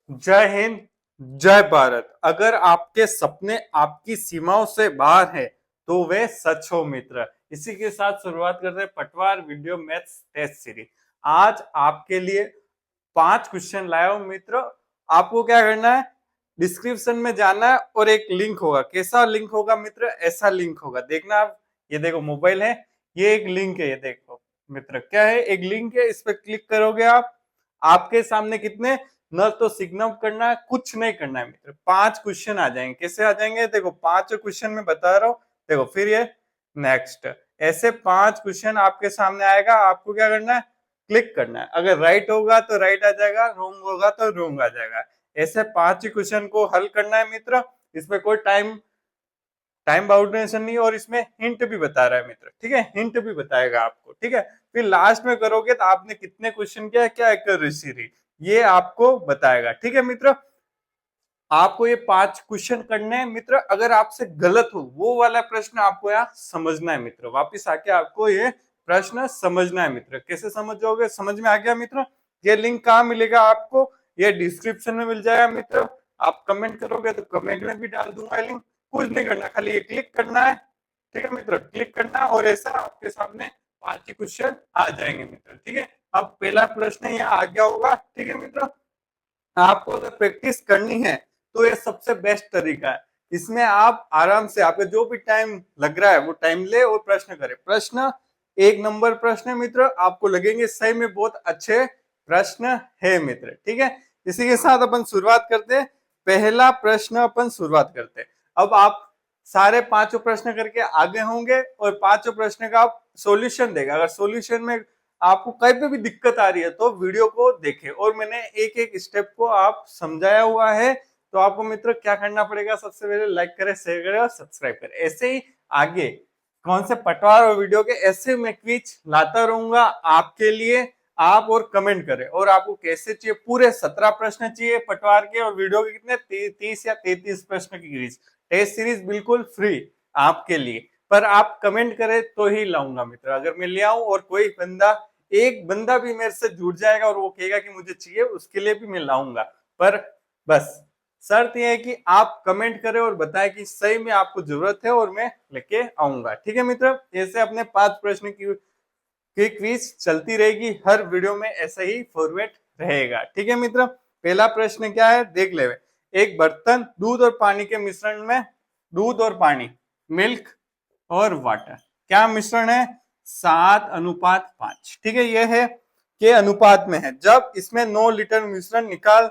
जय हिंद, जय भारत। अगर आपके सपने आपकी सीमाओं से बाहर है तो वे सच हो मित्र। इसी के साथ शुरुआत करते हैं पटवार वीडियो मैथ्स टेस्ट सीरीज। आज आपके लिए 5 क्वेश्चन लाया हूं मित्र। आपको क्या करना है, डिस्क्रिप्शन में जाना है और एक लिंक होगा। कैसा लिंक होगा मित्र? ऐसा लिंक होगा, देखना आप। ये देखो मोबाइल है, ये एक लिंक है, ये देखो मित्र क्या है, एक लिंक है। इस पर क्लिक करोगे आप, आपके सामने कितने, न तो सिग्नल करना है, कुछ नहीं करना है मित्र। 5 क्वेश्चन आ जाएंगे। कैसे आ जाएंगे? देखो 5 क्वेश्चन में बता रहा हूँ। देखो फिर ये नेक्स्ट, ऐसे 5 क्वेश्चन आपके सामने आएगा। आपको क्या करना है, क्लिक करना है। अगर राइट होगा तो राइट आ जाएगा, रॉन्ग होगा तो रॉन्ग आ जाएगा। ऐसे 5 ही क्वेश्चन को हल करना है मित्र। इसमें कोई टाइम टाइम बाउंडेशन नहीं, और इसमें हिंट भी बता रहा है मित्र। ठीक है, हिंट भी बताएगा आपको। ठीक है, फिर लास्ट में करोगे तो आपने कितने क्वेश्चन किया, क्या एक्यूरेसी रही, ये आपको बताएगा। ठीक है मित्र, आपको ये 5 क्वेश्चन करने हैं मित्र। अगर आपसे गलत हो वो वाला प्रश्न आपको यहाँ समझना है मित्र। वापिस आके आपको ये प्रश्न समझना है मित्र। कैसे समझोगे? समझ में आ गया मित्र? ये लिंक कहाँ मिलेगा आपको? ये डिस्क्रिप्शन में मिल जाएगा मित्र। आप कमेंट करोगे तो कमेंट में भी डाल दूंगा लिंक। कुछ नहीं करना, खाली ये क्लिक करना है। ठीक है मित्र, क्लिक करना है और ऐसा आपके सामने 5 ही क्वेश्चन आ जाएंगे मित्र। ठीक है, अब पहला प्रश्न यहाँ आ गया होगा। ठीक है मित्र, आपको अगर प्रैक्टिस करनी है तो ये सबसे बेस्ट तरीका है। इसमें आप आराम से, आपका जो भी टाइम लग रहा है वो टाइम ले और प्रश्न करें। प्रश्न 1 नंबर प्रश्न है मित्र, आपको लगेंगे सही में बहुत अच्छे प्रश्न है मित्र। ठीक है, इसी के साथ अपन शुरुआत करते हैं। पहला प्रश्न अपन शुरुआत करते हैं। अब आप सारे 5 प्रश्न करके आगे होंगे और 5 प्रश्न का आप सॉल्यूशन देगा। अगर सॉल्यूशन में आपको कहीं पे भी दिक्कत आ रही है तो वीडियो को देखें, और मैंने एक एक स्टेप को आप समझाया हुआ है। तो आपको मित्र क्या करना पड़ेगा, सबसे पहले लाइक करें, शेयर करें और सब्सक्राइब करें। ऐसे ही आगे कौन से पटवार और वीडियो के ऐसे मैं क्विज लाता रहूंगा आपके लिए। आप और कमेंट करें, और आपको कैसे चाहिए, पूरे 17 प्रश्न चाहिए पटवार के, और वीडियो के कितने 30 या 33 प्रश्न की क्विज टेस्ट सीरीज बिल्कुल फ्री आपके लिए। पर आप कमेंट करें तो ही लाऊंगा मित्र। अगर मैं ले आऊं और कोई बंदा, एक बंदा भी मेरे से जुड़ जाएगा और वो कहेगा कि मुझे चाहिए, उसके लिए भी मैं लाऊंगा। पर बस शर्त यह है कि आप कमेंट करें और बताएं कि सही में आपको जरूरत है और मैं लेके आऊंगा। ठीक है मित्र, ऐसे अपने 5 प्रश्न की क्विज चलती रहेगी। हर वीडियो में ऐसा ही फॉर्मेट रहेगा। ठीक है मित्र, पहला प्रश्न क्या है देख ले। एक बर्तन, दूध और पानी के मिश्रण में, दूध और पानी, मिल्क और वाटर, क्या मिश्रण है? 7:5। ठीक है, यह है के अनुपात में है। जब इसमें 9 लीटर मिश्रण निकाल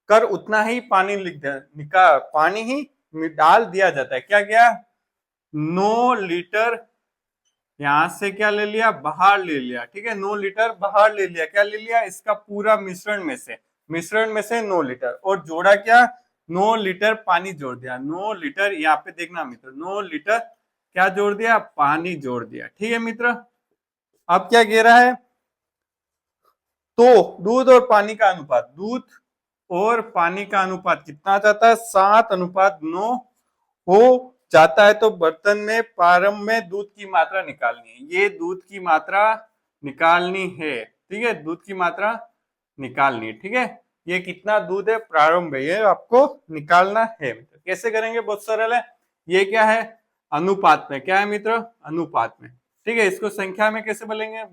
कर उतना ही पानी निकाल पानी ही डाल दिया जाता है। क्या क्या? 9 लीटर यहां से क्या ले लिया, बाहर ले लिया। ठीक है, 9 लीटर बाहर ले लिया। क्या ले लिया? इसका पूरा मिश्रण में से, 9 लीटर, और जोड़ा क्या? 9 लीटर पानी जोड़ दिया। 9 लीटर, यहाँ पे देखना मित्र, 9 लीटर क्या जोड़ दिया? पानी जोड़ दिया। ठीक है मित्र, अब क्या कह रहा है? तो दूध और पानी का अनुपात, दूध और पानी का अनुपात कितना जाता है? 7:9 हो जाता है। तो बर्तन में प्रारंभ में दूध की मात्रा निकालनी है। ये दूध की मात्रा निकालनी है। ठीक है, दूध की मात्रा निकालनी है। ठीक है, ये कितना दूध है प्रारंभ में, ये आपको निकालना है मित्र। कैसे करेंगे? बहुत सरल है। ये क्या है? अनुपात में। क्या है मित्र? अनुपात में। ठीक है, इसको संख्या में कैसे बदलेंगे?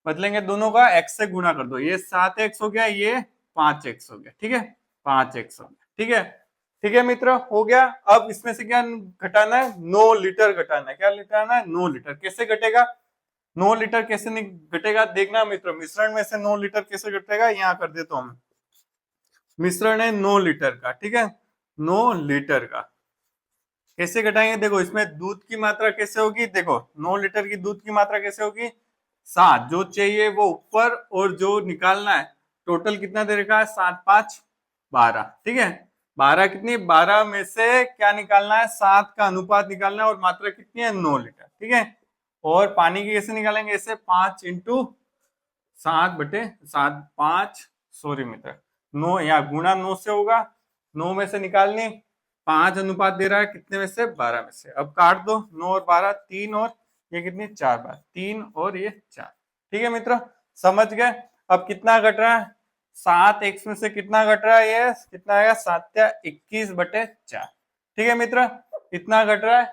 बदलेंगे दोनों का एक्स से गुणा कर दो। ये 7x हो गया, ये 5x हो गया। ठीक है, 5x हो गया। ठीक है, ठीक है मित्र, हो गया। अब इसमें से क्या घटाना है? 9 लीटर घटाना है। क्या घटाना है? 9 लीटर। कैसे घटेगा 9 लीटर? कैसे घटेगा देखना मित्र। मिश्रण में से 9 लीटर कैसे घटेगा, यहाँ कर देता हूं। मिश्रण है 9 लीटर का। ठीक है, 9 लीटर का कैसे घटाएंगे? देखो इसमें दूध की मात्रा कैसे होगी, देखो 9 लीटर की दूध की मात्रा कैसे होगी? 7, जो चाहिए वो ऊपर, और जो निकालना है टोटल कितना दे रखा है? 7×5=12। ठीक है, 12 कितनी? 12 में से क्या निकालना है? 7 का अनुपात निकालना है, और मात्रा कितनी है? 9 लीटर। ठीक है, और पानी की कैसे निकालेंगे? ऐसे 5×7/7, 5, सॉरी मित्र, 9 यहाँ गुणा 9 से होगा। 9 में से निकालने 5 अनुपात दे रहा है कितने में से? 12 में से। अब काट दो, 9 और 12, 3 और ये कितनी? 4 बार, 3 और ये 4। ठीक है मित्र, समझ गए? अब कितना घट रहा है? 7x में से कितना घट रहा है, ये कितना आएगा 7×21/4। ठीक है मित्र, इतना घट रहा है।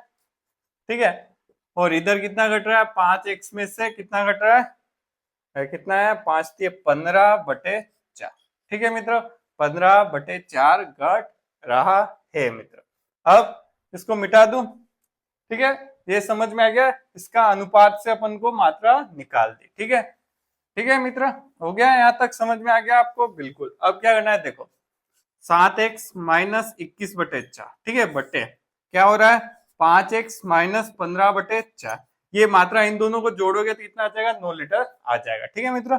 ठीक है, और इधर कितना घट रहा है, 5x में से कितना घट रहा है, कितना है 5×15/4। ठीक है मित्र, 15/4 घट रहा है मित्र। अब इसको मिटा दूं। ठीक है, ये समझ में आ गया, इसका अनुपात से अपन को मात्रा निकाल दी। ठीक है, ठीक है मित्र, हो गया यहाँ तक समझ में आ गया आपको? बिल्कुल। अब क्या करना है, देखो 7x-21/4। ठीक है, बटे क्या हो रहा है 5x-15/4। ये मात्रा इन दोनों को जोड़ोगे तो कितना आ जाएगा, 9 लीटर आ जाएगा। ठीक है मित्र,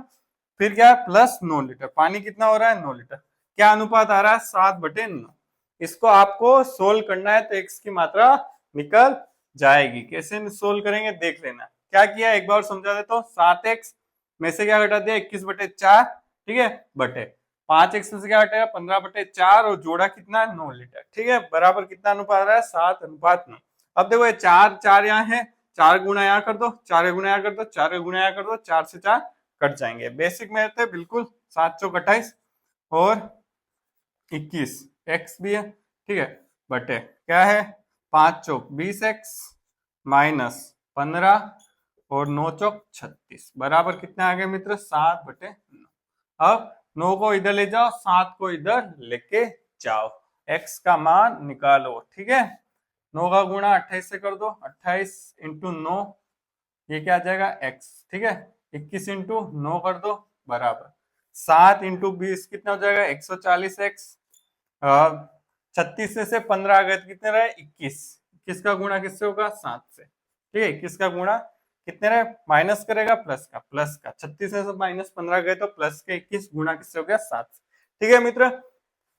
फिर क्या प्लस 9 लीटर, पानी कितना हो रहा है 9 लीटर। क्या अनुपात आ रहा है 7/9। इसको आपको सोल्व करना है तो x की मात्रा निकल जाएगी। कैसे सोल्व करेंगे देख लेना। क्या किया एक बार समझा देता हूँ। 7x में से क्या घटा दिया 21/4। ठीक है, बटे 5x में से क्या घटेगा 15/4 और जोड़ा कितना 9 लीटर। ठीक है, बराबर कितना अनुपात आ रहा है 7:9। अब देखो ये 4 यहाँ है, 4 गुना यहाँ कर दो, 4 गुना यहाँ कर दो, 4 गुना यहाँ कर दो, 4 से 4 कट जाएंगे। बेसिक में रहते बिल्कुल 7 चौक 28 और 21 x भी है। ठीक है, बटे क्या है 5 चौक 20x माइनस 15 और 9 चौक 36 बराबर कितने आ गए मित्र 7/9। अब 9 को इधर ले जाओ, 7 को इधर लेके जाओ, x का मान निकालो। ठीक है, 9 का गुणा 28 से कर दो, 28 इंटू 9 ये क्या आ जाएगा x। ठीक है, 21 इंटू 9 कर दो बराबर 7 इंटू 20 कितना हो जाएगा 140x। 36 से 15 आ गए तो कितने रहे 21। 21 का गुणा किससे होगा 7 से। ठीक है, 21 का गुणा कितने रहे, माइनस करेगा प्लस का 36 से -15 गए तो प्लस के 21 गुणा किससे हो गया 7 से। ठीक है मित्र,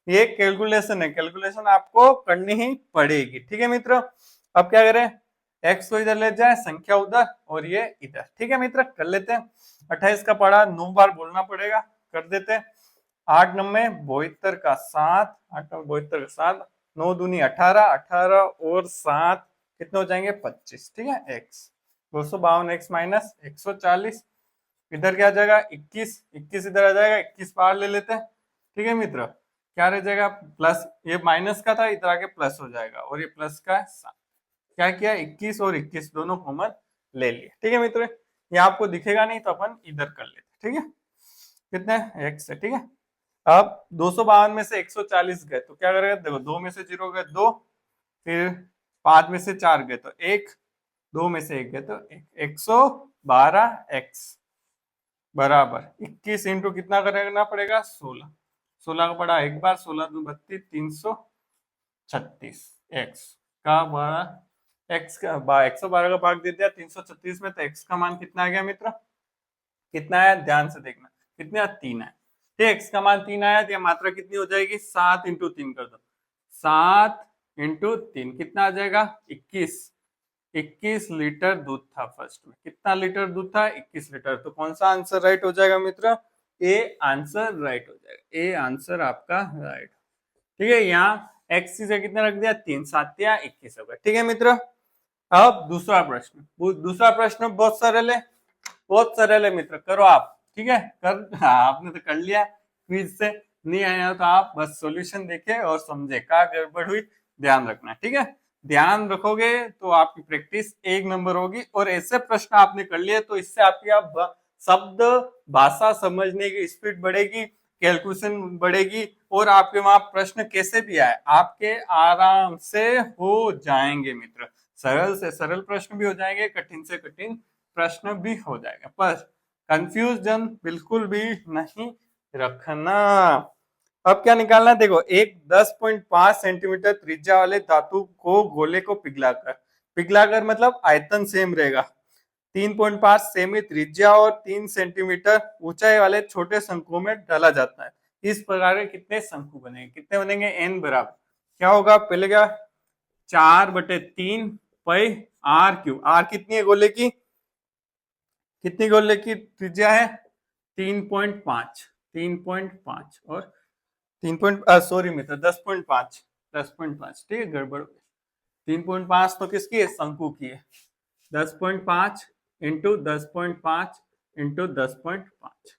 ये कैलकुलेशन है, कैलकुलेशन आपको करनी ही पड़ेगी। ठीक है मित्र, अब क्या करें, x को इधर ले जाए, संख्या उधर और ये इधर। ठीक है मित्र, कर लेते हैं। 28 का पढ़ा 9 बार बोलना पड़ेगा, कर देते हैं। 8 9 72 का 7, 8 9 72 का 7, 9 दूनी 18, 18 और 7 कितने हो जाएंगे 25। ठीक है, x 252x माइनस 140 इधर क्या आ जाएगा 21, 21 इधर आ जाएगा, 21 बाहर ले लेते हैं। ठीक है मित्र, क्या रह जाएगा प्लस, ये माइनस का था इधर आके प्लस हो जाएगा और ये प्लस का है 7। क्या किया 21 और 21 दोनों कॉमन ले लिए। ठीक है मित्र, ये आपको दिखेगा नहीं तो अपन इधर कर लेते। ठीक है, कितने x है। ठीक है, अब 252 में से 140 गए तो क्या करेगा, देखो 2 में से 0 गए 2, फिर 5 में से 4 गए तो 1, 2 में से 1 गए तो 112x बराबर 21 इंटू कितना करना पड़ेगा 16। 16 का पड़ा एक बार, 16 2 32 336 x का बड़ा x का 112 का भाग दे दिया 336 में, तो x का मान कितना आ गया मित्र, कितना है ध्यान से देखना, कितना 3 है। ठीक, x का मान 3 आया तो मात्रा कितनी हो जाएगी 7 इंटू 3 कर दो, 7 इंटू 3 कितना आ जाएगा 21। 21 लीटर दूध था फर्स्ट में, कितना लीटर दूध था 21 लीटर। तो कौन सा आंसर राइट हो जाएगा मित्र, ए आंसर राइट हो जाएगा, ए आंसर आपका राइट। ठीक है, यहाँ x से कितना रख दिया 3 7 या 21 हो गया। ठीक है मित्र, अब दूसरा प्रश्न, दूसरा प्रश्न बहुत सरल है, बहुत सरल है मित्र, करो आप। ठीक है, आपने तो कर लिया क्विज से, नहीं आया तो आप बस सॉल्यूशन देखे और समझे क्या गड़बड़ हुई, ध्यान रखना। ठीक है, ध्यान रखोगे तो आपकी प्रैक्टिस 1 नंबर होगी और ऐसे प्रश्न आपने कर लिए तो इससे आपकी आप शब्द भाषा समझने की स्पीड बढ़ेगी, कैलकुलेशन बढ़ेगी और आपके वहां प्रश्न कैसे भी आए आपके आराम से हो जाएंगे मित्र। सरल से सरल प्रश्न भी हो जाएंगे, कठिन से कठिन प्रश्न भी हो जाएगा, पर कंफ्यूजन बिल्कुल भी नहीं रखना। अब क्या निकालना है, देखो एक 10.5 सेंटीमीटर त्रिज्या वाले धातु को गोले को पिघलाकर मतलब आयतन सेम रहेगा, 3.5 सेमी त्रिज्या और 3 सेंटीमीटर ऊंचाई वाले छोटे शंकुओं में डाला जाता है। इस प्रकार के कितने शंकु बनेंगे, कितने बनेंगे n बराबर क्या होगा, पहले क्या 4/3 पाई r3। r कितनी है गोले की, कितनी गोले की त्रिज्या है 3.5, 3.5 और सॉरी मित्र 10.5, 10.5। ठीक है, गड़बड़ 3.5 तो किसकी है शंकु की है, 10.5 इंटू 10.5 इंटू 10.5।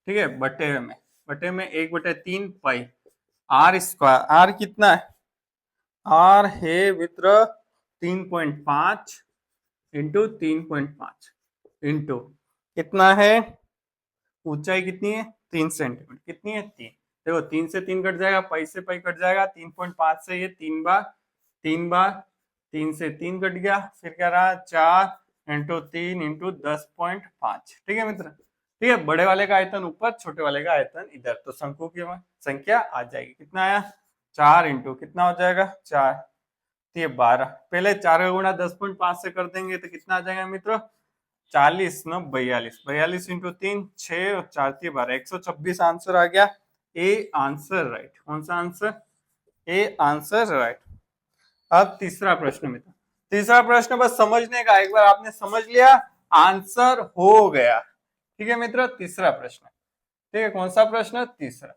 ठीक है, बटे में बटे में 1/3 पाई आर स्क्वायर। आर कितना है? आर है मित्र 3.5 इंटू 3.5 इंटू कितना है? ऊंचाई कितनी है? 3 सेंटीमीटर। कितनी है? 3। देखो 3 से 3 कट जाएगा, पाई से पाई कट जाएगा, 3.5 से ये 3 बार 3 से 3 कट गया, फिर क्या रहा? 4 इंटू 3 इंटू 10.5। ठीक है मित्र। ठीक है, बड़े वाले का आयतन ऊपर, छोटे वाले का आयतन इधर, तो शंकु की संख्या आ जाएगी। कितना आया? 4 इंटू कितना हो जाएगा? 4, तो ये 12। पहले 4 का गुणा 10.5 से कर देंगे तो कितना आ जाएगा मित्र? 40 न 42, 42 इंटू 3 6 और 4 3 12, 126 आंसर आ गया। A answer right. कौन सा आंसर? A answer right. अब तीसरा प्रश्न मित्र, तीसरा प्रश्न बस समझने का, एक बार आपने समझ लिया आंसर हो गया। ठीक है मित्र, तीसरा प्रश्न। ठीक है, कौन सा प्रश्न? तीसरा।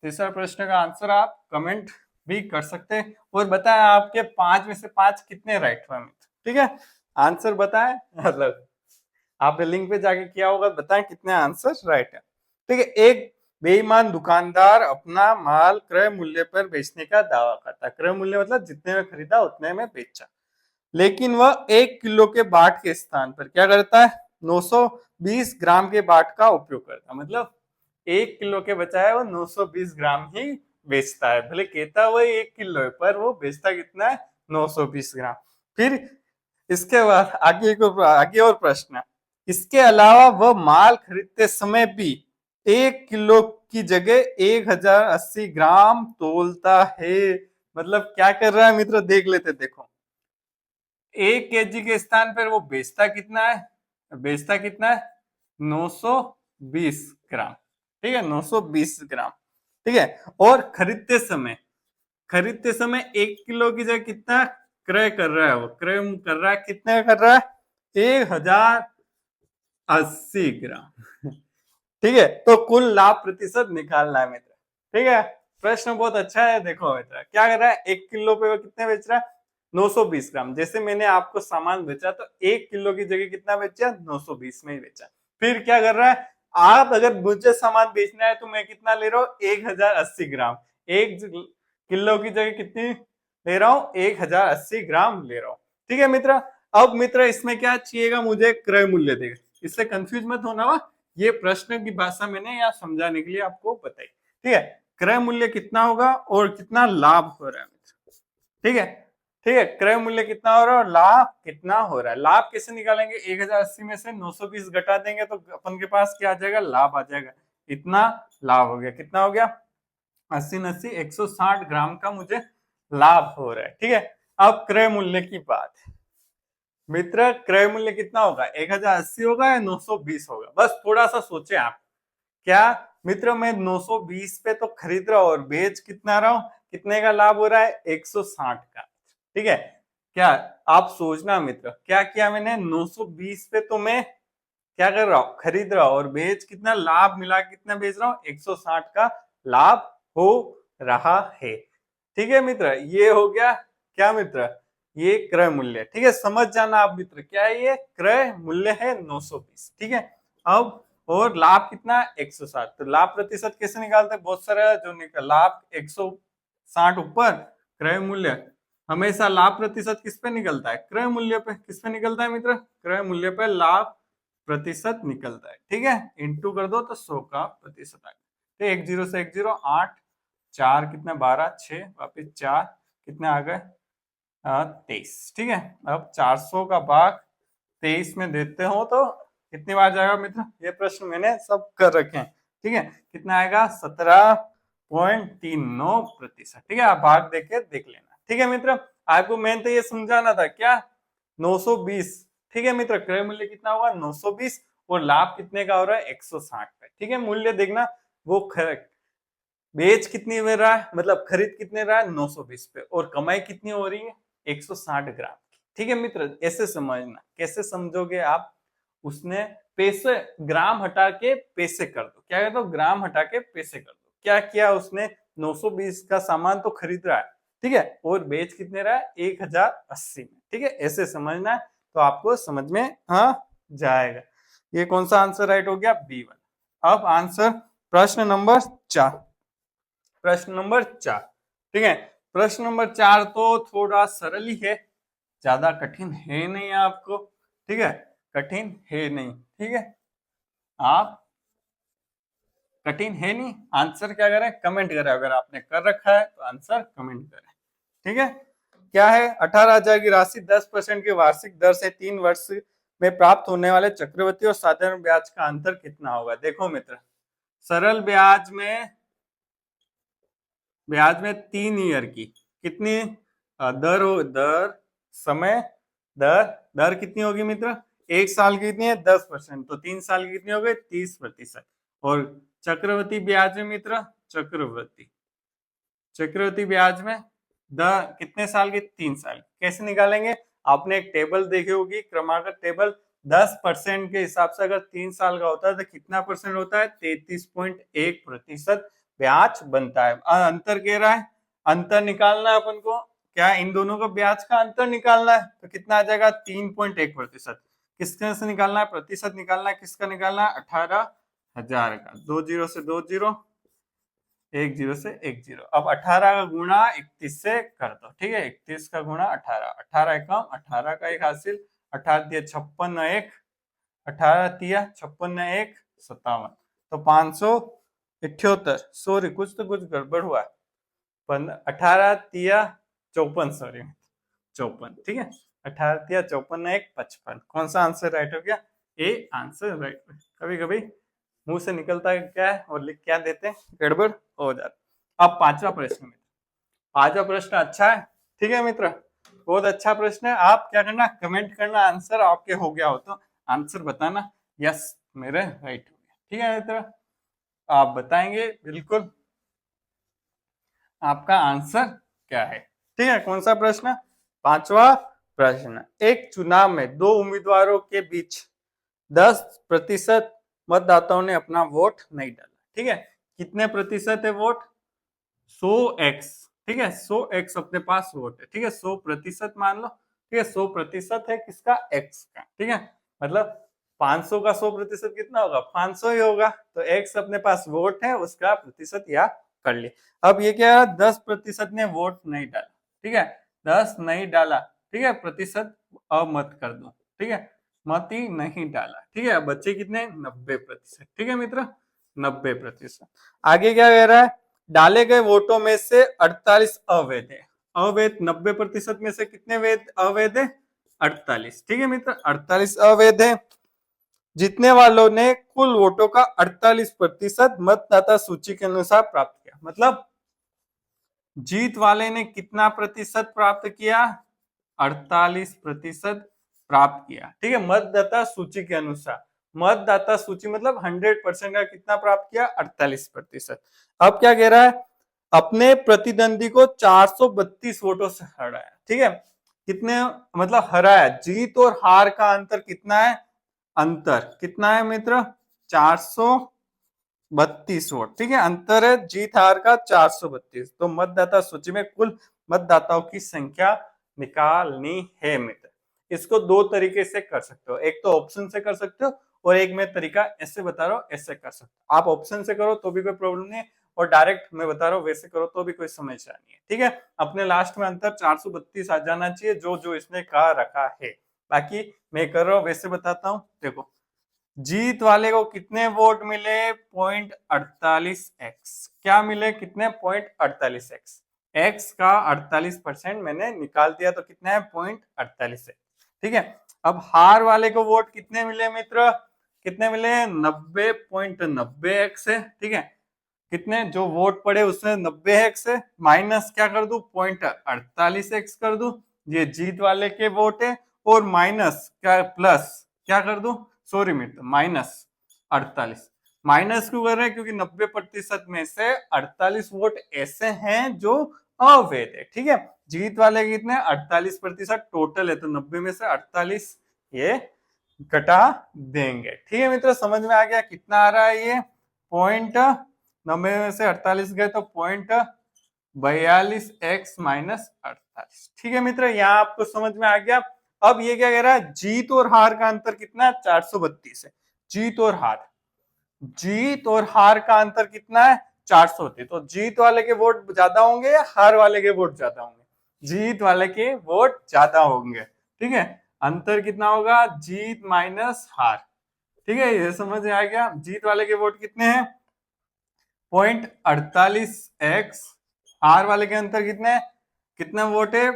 तीसरा प्रश्न का आंसर आप कमेंट भी कर सकते हैं और बताएं आपके 5 में से 5 कितने राइट हुए मित्र। ठीक है, आंसर बताएं, मतलब आपने लिंक पे जाके किया होगा, बताएं कितने आंसर राइट है। ठीक है, एक बेईमान दुकानदार अपना माल क्रय मूल्य पर बेचने का दावा करता। क्रय मूल्य मतलब जितने में खरीदा उतने में बेचा, लेकिन वह 1 किलो के बाट के स्थान पर क्या करता है? 920 ग्राम के बाट का उपयोग करता। मतलब 1 किलो के बजाय वो 920 ग्राम ही बेचता है। भले कहता वो 1 किलो है, पर वो बेचता कितना है? 920 ग्राम। फिर इसके बाद आगे और प्रश्न है, इसके अलावा वह माल खरीदते समय भी 1 किलो की जगह 1080 ग्राम तोलता है। मतलब क्या कर रहा है मित्र? देख लेते, देखो 1 केजी के स्थान पर वो बेचता कितना है? बेचता कितना है? 920 ग्राम। ठीक है, 920 ग्राम। ठीक है, और खरीदते समय 1 किलो की जगह कितना क्रय कर रहा है? वो क्रय कर रहा है, कितने कर रहा है? 1080 ग्राम। ठीक है, तो कुल लाभ प्रतिशत निकालना है मित्र। ठीक है, प्रश्न बहुत अच्छा है। देखो मित्र, क्या कर रहा है? 1 किलो पे वो कितने बेच रहा है? 920 ग्राम। जैसे मैंने आपको सामान बेचा तो 1 किलो की जगह कितना बेचा? 920 में ही बेचा। फिर क्या कर रहा है? आप अगर मुझे सामान बेचना है तो मैं कितना ले रहा हूँ? 1080 ग्राम। 1 किलो की जगह कितनी ले रहा हूँ? 1080 ग्राम ले रहा हूँ। ठीक है मित्र। अब मित्र इसमें क्या चाहिएगा? मुझे क्रय मूल्य देगा। इससे कंफ्यूज मत होना वा, ये प्रश्न की भाषा मैंने यहाँ समझाने के लिए आपको बताई। ठीक है, क्रय मूल्य कितना होगा और कितना लाभ हो रहा है मित्र। ठीक है, ठीक है, क्रय मूल्य कितना हो रहा है और लाभ कितना हो रहा है। लाभ कैसे निकालेंगे? 1080 में से 920 घटा देंगे तो अपन के पास क्या आ जाएगा? लाभ आ जाएगा। इतना लाभ हो गया। कितना हो गया? 80 160 ग्राम का मुझे लाभ हो रहा है। ठीक है, अब क्रय मूल्य की बात है मित्र। क्रय मूल्य कितना होगा? 1080 होगा या 920 होगा? बस थोड़ा सा सोचे आप। क्या मित्र, मैं 920 पे तो खरीद रहा हूं और बेच कितना रहा हूं? कितने का लाभ हो रहा है? 160 का। ठीक है, क्या आप सोचना मित्र, क्या किया मैंने? 920 पे तो मैं क्या कर रहा हूं? खरीद रहा हूं और बेच कितना? लाभ मिला कितना बेच रहा हूं? 160 का लाभ हो रहा है। ठीक है मित्र, ये हो गया क्या मित्र? ये क्रय मूल्य। ठीक है, समझ जाना आप मित्र, क्या है ये? क्रय मूल्य है 920। ठीक है, अब और लाभ कितना? 160। तो लाभ प्रतिशत कैसे निकालते हैं? बहुत सारा जो निकल लाभ 160 ऊपर क्रय मूल्य। हमेशा लाभ प्रतिशत किस पे निकलता है? क्रय मूल्य पे। किस पे निकलता है मित्र? क्रय मूल्य पे लाभ प्रतिशत निकलता है। ठीक है, इंटू कर दो तो 100 का प्रतिशत आ गया। 10 से 10 8 4 कितना? 12 6 वापिस 4 कितने आ गए? 23। ठीक है, अब 400 का भाग 23 में देते हो तो कितनी बार जाएगा मित्र? ये प्रश्न मैंने सब कर रखे हैं। ठीक है, कितना आएगा? 17.39%। ठीक है, आप भाग देके देख लेना। ठीक है मित्र, आपको मेन तो ये समझाना था क्या? 920। ठीक है मित्र, क्रय मूल्य कितना होगा? 920 और लाभ कितने का हो रहा है? 160 का। ठीक है, मूल्य देखना वो बेच कितनी में रहा है, मतलब खरीद कितने रहा है? 920 पे, और कमाई कितनी हो रही है? 160 ग्राम की। ठीक है मित्र, ऐसे समझना। कैसे समझोगे आप? उसने पैसे ग्राम हटा के पैसे कर दो। क्या कर दो? ग्राम हटा के पैसे कर दो। क्या किया उसने? 920 का सामान तो खरीद रहा है, ठीक है, और बेच कितने रहा है? 1080 में। ठीक है, ऐसे समझना है तो आपको समझ में आ जाएगा। ये कौन सा आंसर राइट हो गया? B1। अब आंसर प्रश्न नंबर 4, प्रश्न नंबर 4, ठीक है। प्रश्न नंबर 4 तो थोड़ा सरल ही है, ज्यादा कठिन है नहीं आपको, ठीक है, कठिन है नहीं, ठीक है। आप कठिन है नहीं, आंसर क्या करें, कमेंट करें, अगर आपने कर रखा है तो आंसर कमेंट करें, ठीक है। क्या है, 18,000 की राशि 10% की वार्षिक दर से 3 वर्ष में प्राप्त होने वाले चक्रवृद्धि और साधारण ब्याज का अंतर कितना होगा। देखो मित्र, सरल ब्याज में 3 ईयर की कितनी दर समय दर दर कितनी होगी मित्र, 1 साल की कितनी है 10%, तो 3 साल की कितनी हो गई 30%। और चक्रवृद्धि ब्याज में मित्र, चक्रवृद्धि ब्याज में कितने साल की, 3 साल। कैसे निकालेंगे, आपने एक टेबल देखी होगी, क्रमागत टेबल, 10% के हिसाब से अगर 3 साल का होता है तो कितना परसेंट होता है, 33.1% ब्याज बनता है। अंतर कह रहा है, अंतर निकालना है अपन को, क्या इन दोनों का ब्याज का अंतर निकालना है, तो कितना आ जाएगा 3.1%। किसके से निकालना है, प्रतिशत निकालना है, किसका निकालना है, 18,000 का, 2 जीरो से 2 जीरो, 1 जीरो से 1 जीरो। अब 18 का गुणा 31 से कर दो, ठीक है, 31 का गुणा 18, 18 एकम 18 का एक हासिल, 18 दिया 56 एक, 18 दिया 56 एक 57, तो 578, सॉरी कुछ तो कुछ गड़बड़ हुआ है, 18 दिया 54, सॉरी 54, ठीक है, 18 दिया 54 एक 55, कौन सा आंसर राइट हो गया, ए आंसर राइट। कभी कभी मुंह से निकलता है क्या है और लिख क्या देते हैं, गड़बड़ हो जाता। अब पांचवा प्रश्न, पांचवा प्रश्न अच्छा है, ठीक है मित्र, बहुत अच्छा प्रश्न है। आप क्या करना, कमेंट करना, आंसर आपके हो गया हो तो आंसर बताना, यस मेरे राइट हो गया, ठीक है मित्र, आप बताएंगे बिल्कुल आपका आंसर क्या है, ठीक है। कौन सा प्रश्न, पांचवा प्रश्न, एक चुनाव में 2 उम्मीदवारों के बीच 10% मतदाताओं ने अपना वोट नहीं डाला, ठीक है, कितने प्रतिशत है वोट, 100x, ठीक है, 100x अपने पास वोट है, ठीक है, 100% मान लो, ठीक है, 100% है किसका, x का, ठीक है, मतलब 500 का 100% कितना होगा, 500 ही होगा, तो x अपने पास वोट है, उसका प्रतिशत याद कर लिए। अब ये क्या है, 10% ने वोट नहीं डाला, ठीक है, 10 नहीं डाला, ठीक है, प्रतिशत अमत कर दो, ठीक है, मत ही नहीं डाला, ठीक है, बच्चे कितने, 90%, ठीक है मित्र, 90%। आगे क्या कह रहा है, डाले गए वोटों में से 48 अवैध है, अवैध 90% में से कितने वैध अवैध है, 48, ठीक है मित्र, 48 अवैध है। जीतने वालों ने कुल वोटों का 48% मतदाता सूची के अनुसार प्राप्त किया, मतलब जीत वाले ने कितना प्रतिशत प्राप्त किया, 48% प्राप्त किया, ठीक है, मतदाता सूची के अनुसार, मतदाता सूची मतलब 100% का कितना प्राप्त किया, 48%। अब क्या कह रहा है, अपने प्रतिद्वंदी को 432 वोटों से हराया, ठीक है, कितने मतलब हराया, जीत और हार का अंतर कितना है, अंतर कितना है मित्र, 432 वोट, ठीक है, अंतर है जीत हार का 432, तो मतदाता सूची में कुल मतदाताओं की संख्या निकालनी है मित्र। इसको 2 तरीके से कर सकते हो, एक तो ऑप्शन से कर सकते हो और एक मैं तरीका ऐसे बता रहा हूँ, ऐसे कर सकते हो। आप ऑप्शन से करो तो भी कोई प्रॉब्लम नहीं है, और डायरेक्ट मैं बता रहा हूँ वैसे करो तो भी कोई समस्या नहीं है, ठीक है। अपने लास्ट में अंतर 432 आ जाना चाहिए, जो जो इसने कहा रखा है, बाकी मैं कर रहा हूँ वैसे बताता हूँ। देखो, जीत वाले को कितने वोट मिले, 0.48x, क्या मिले, कितने 0.48x, x का 48% मैंने निकाल दिया तो कितना है 0.48x, ठीक है। अब हार वाले को वोट कितने मिले मित्र, कितने मिले, 90.90x है, ठीक है, कितने जो वोट पड़े उसमें 90x है, माइनस क्या कर दू 0.48x कर दू, ये जीत वाले के वोट है, और माइनस क्या प्लस क्या कर दू, सॉरी मित्र, माइनस 48, माइनस क्यों कर रहे हैं, क्योंकि 90% में से 48 वोट ऐसे हैं जो अवैध है, ठीक है, जीत वाले कितने 48% टोटल है, तो 90 में से 48 ये घटा देंगे, ठीक है मित्र, समझ में आ गया कितना आ रहा है ये, 90 में से 48 गए तो 0.42x माइनस 48, ठीक है मित्र, यहाँ आपको समझ में आ गया। अब ये क्या कह रहा है, जीत और हार का अंतर कितना है, 432 है, जीत और हार, जीत और हार का अंतर कितना है? 400 होती। तो जीत वाले के वोट ज्यादा होंगे या हार वाले के वोट ज्यादा होंगे? जीत वाले के वोट ज्यादा होंगे। ठीक है, अंतर कितना होगा? जीत माइनस हार। ठीक है, ये समझ में आ गया। जीत वाले के वोट कितने हैं? 0.48x। हार वाले के अंतर कितने हैं? कितना वोट है?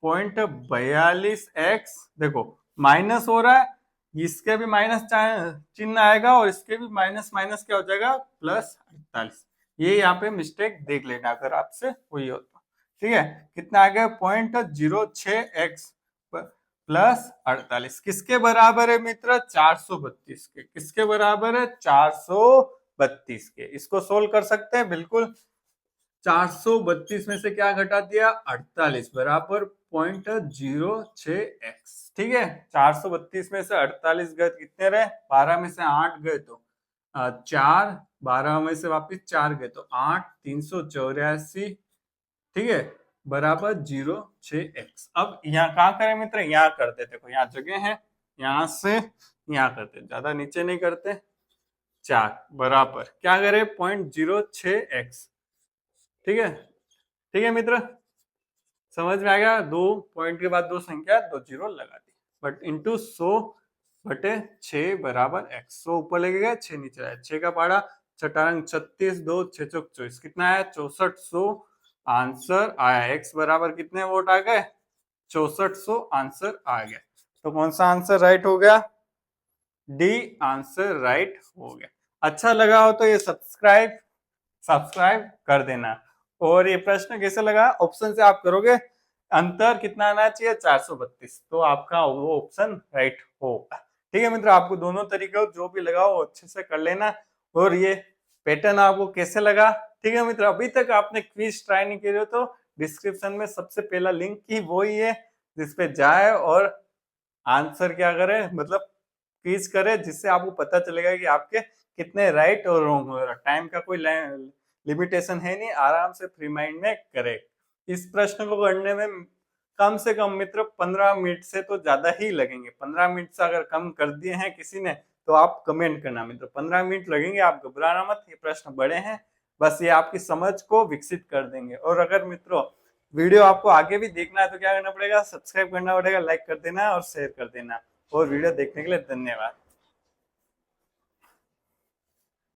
0.42x। देखो माइनस हो रहा है, इसके भी माइनस चिन्ह आएगा और इसके भी माइनस माइनस क्या हो जाएगा? +48। ये यहाँ पे मिस्टेक देख लेना अगर आपसे हुई हो तो। ठीक है, कितना आ गया? 0.06x +48 किसके बराबर है मित्र? 432 के। किसके बराबर है? 432 के। इसको सोल्व कर सकते हैं बिल्कुल। 432 में से क्या घटा दिया? 48 बराबर 0.06x। ठीक है, 432 में से 48 गए कितने रहे? 12 में से 8 गए तो 4, 12 में से वापिस 4 गए तो 8, 384। ठीक है, बराबर 0.6x। अब यहाँ कहाँ करें मित्र? यहाँ करते। देखो यहाँ जगह है, यहाँ से यहाँ करते, ज्यादा नीचे नहीं करते। 4 बराबर क्या करें? 0.06x। ठीक है, ठीक है मित्र, समझ में आ गया? 2 पॉइंट के बाद 2 संख्या, 2 जीरो लगा दी। बट इंटू 100/6 बराबर x। 100 ऊपर लेके गए, 6 नीचे आया। 6 का पहाड़ा, 6 36, 2 6 चौक 24, कितना आया? 6400 आंसर आया। x बराबर कितने वोट आ गए? 6400 आंसर आ गया। तो कौन सा आंसर राइट हो गया? डी आंसर राइट हो गया। अच्छा लगा हो तो ये सब्सक्राइब कर देना। और ये प्रश्न कैसे लगा? ऑप्शन से आप करोगे, अंतर कितना आना चाहिए? 432, तो आपका वो ऑप्शन राइट होगा। ठीक है मित्र, आपको दोनों तरीके जो भी लगा वो अच्छे से कर लेना। और ये पैटर्न आपको कैसे लगा? ठीक है मित्र, अभी तक आपने क्विज ट्राई नहीं किया तो डिस्क्रिप्शन में सबसे पहला लिंक ही वो ही है, जिसपे जाए और आंसर क्या करे, मतलब क्विज करे, जिससे आपको पता चलेगा कि आपके कितने राइट और रॉन्ग हो रहा है। टाइम का कोई लिमिटेशन है नहीं, आराम से फ्री माइंड में करे। इस प्रश्न को करने में कम से कम मित्र 15 मिनट से तो ज्यादा ही लगेंगे। 15 मिनट से अगर कम कर दिए हैं किसी ने तो आप कमेंट करना मित्र। 15 मिनट लगेंगे, आप घबराना मत। ये प्रश्न बड़े हैं, बस ये आपकी समझ को विकसित कर देंगे। और अगर मित्रों वीडियो आपको आगे भी देखना है तो क्या करना पड़ेगा? सब्सक्राइब करना पड़ेगा, लाइक कर देना और शेयर कर देना। और वीडियो देखने के लिए धन्यवाद।